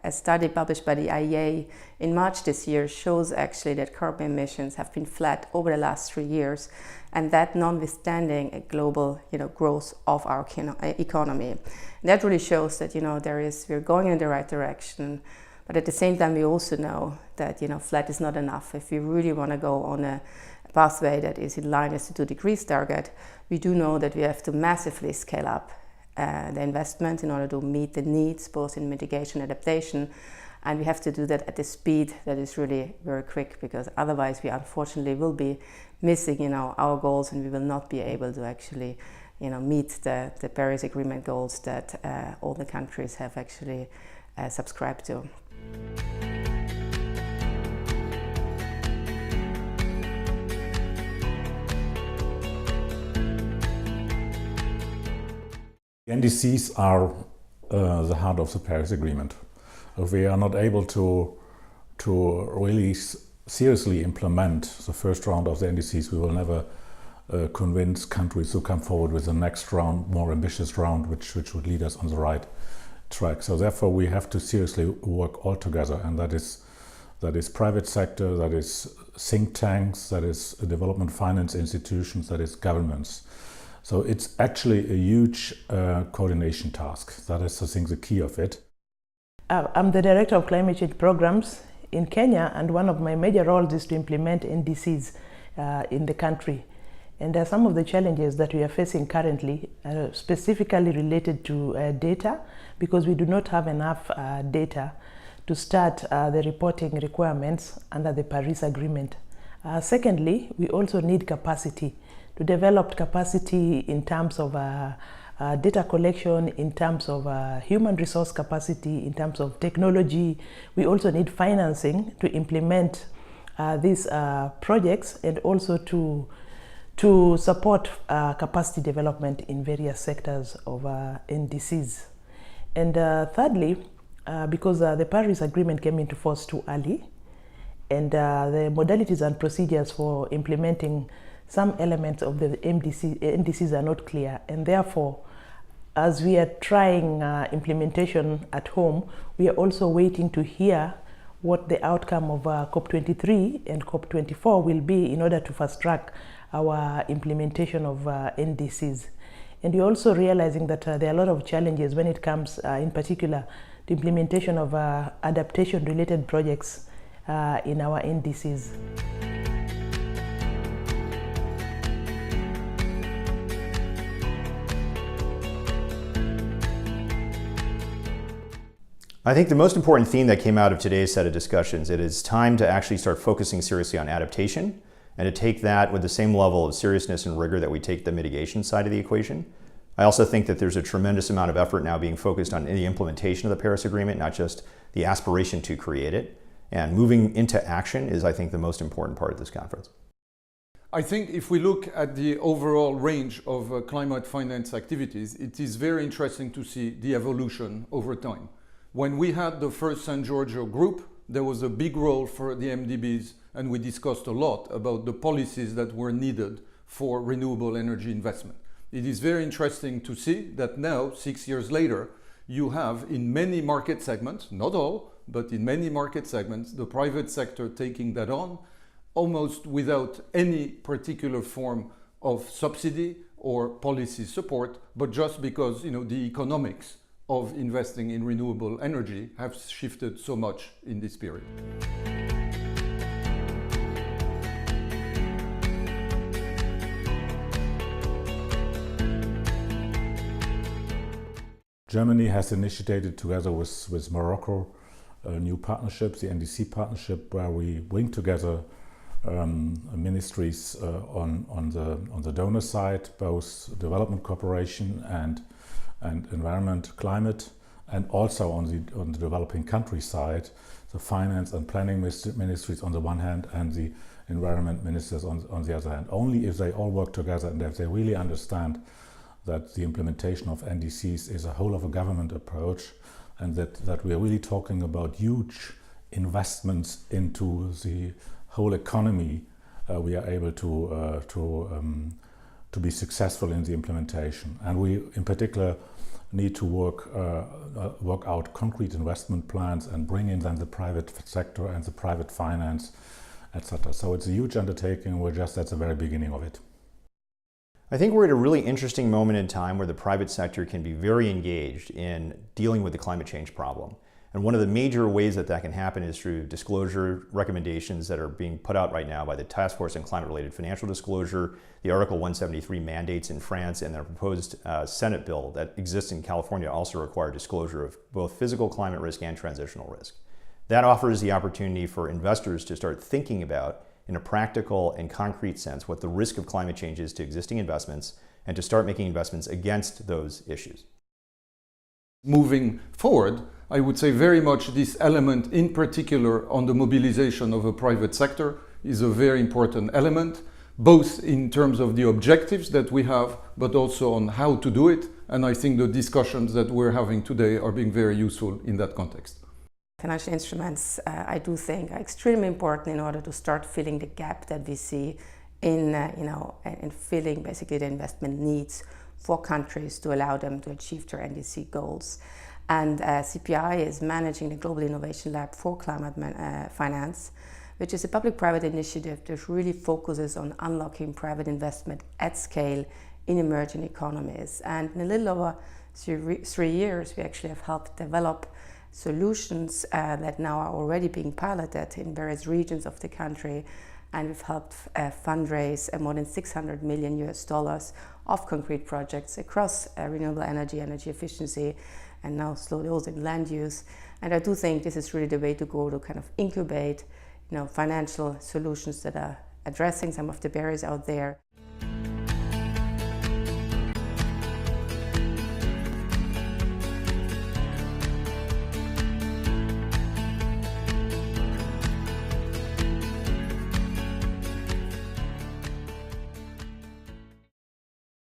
a study published by the IEA in March this year shows actually that carbon emissions have been flat over the last 3 years, and that notwithstanding a global growth of our economy. And that really shows that we're going in the right direction, but at the same time we also know that flat is not enough. If we really want to go on a pathway that is in line with the 2 degrees target, we do know that we have to massively scale up the investment in order to meet the needs both in mitigation and adaptation, and we have to do that at the speed that is really very quick, because otherwise we unfortunately will be missing our goals, and we will not be able to actually meet the Paris Agreement goals that all the countries have actually subscribed to. The NDCs are the heart of the Paris Agreement. If we are not able to really seriously implement the first round of the NDCs, we will never convince countries to come forward with the next round, more ambitious round, which would lead us on the right track. So therefore we have to seriously work all together, and that is private sector, that is think tanks, that is development finance institutions, that is governments. So it's actually a huge coordination task. That is, I think, the key of it. I'm the Director of Climate Change Programs in Kenya, and one of my major roles is to implement NDCs in the country. And some of the challenges that we are facing currently are specifically related to data, because we do not have enough data to start the reporting requirements under the Paris Agreement. Secondly, we also need capacity, to develop capacity in terms of data collection, in terms of human resource capacity, in terms of technology. We also need financing to implement these projects, and also to support capacity development in various sectors of NDCs. And thirdly, because the Paris Agreement came into force too early, and the modalities and procedures for implementing some elements of the NDCs are not clear, and therefore, as we are trying implementation at home, we are also waiting to hear what the outcome of COP23 and COP24 will be in order to fast track our implementation of NDCs. And we're also realizing that there are a lot of challenges when it comes, in particular, to implementation of adaptation-related projects in our NDCs. I think the most important theme that came out of today's set of discussions, it is time to actually start focusing seriously on adaptation, and to take that with the same level of seriousness and rigor that we take the mitigation side of the equation. I also think that there's a tremendous amount of effort now being focused on the implementation of the Paris Agreement, not just the aspiration to create it. And moving into action is, I think, the most important part of this conference. I think if we look at the overall range of climate finance activities, it is very interesting to see the evolution over time. When we had the first San Giorgio group, there was a big role for the MDBs, and we discussed a lot about the policies that were needed for renewable energy investment. It is very interesting to see that now, 6 years later, you have in many market segments, not all, but in many market segments, the private sector taking that on, almost without any particular form of subsidy or policy support, but just because the economics of investing in renewable energy have shifted so much in this period. Germany has initiated, together with Morocco, new partnerships, the NDC partnership, where we bring together ministries on the donor side, both development cooperation and environment, climate, and also on the developing country side, the finance and planning ministries on the one hand, and the environment ministers on the other hand. Only if they all work together, and if they really understand that the implementation of NDCs is a whole of a government approach, and that we are really talking about huge investments into the whole economy, we are able to be successful in the implementation. And we, in particular, need to work out concrete investment plans and bring in then the private sector and the private finance, etc. So it's a huge undertaking. We're just at the very beginning of it. I think we're at a really interesting moment in time where the private sector can be very engaged in dealing with the climate change problem. And one of the major ways that that can happen is through disclosure recommendations that are being put out right now by the Task Force on Climate-Related Financial Disclosure, the Article 173 mandates in France, and the proposed Senate bill that exists in California also require disclosure of both physical climate risk and transitional risk. That offers the opportunity for investors to start thinking about, in a practical and concrete sense, what the risk of climate change is to existing investments, and to start making investments against those issues. Moving forward, I would say very much this element in particular on the mobilization of a private sector is a very important element, both in terms of the objectives that we have, but also on how to do it. And I think the discussions that we're having today are being very useful in that context. Financial instruments, I do think, are extremely important in order to start filling the gap that we see in, in filling basically the investment needs for countries to allow them to achieve their NDC goals. And CPI is managing the Global Innovation Lab for Climate Finance, which is a public-private initiative that really focuses on unlocking private investment at scale in emerging economies. And in a little over 3 years, we actually have helped develop solutions that now are already being piloted in various regions of the country, and we've helped fundraise more than $600 million of concrete projects across renewable energy, energy efficiency, and now slowly also in land use. And I do think this is really the way to go to kind of incubate, financial solutions that are addressing some of the barriers out there.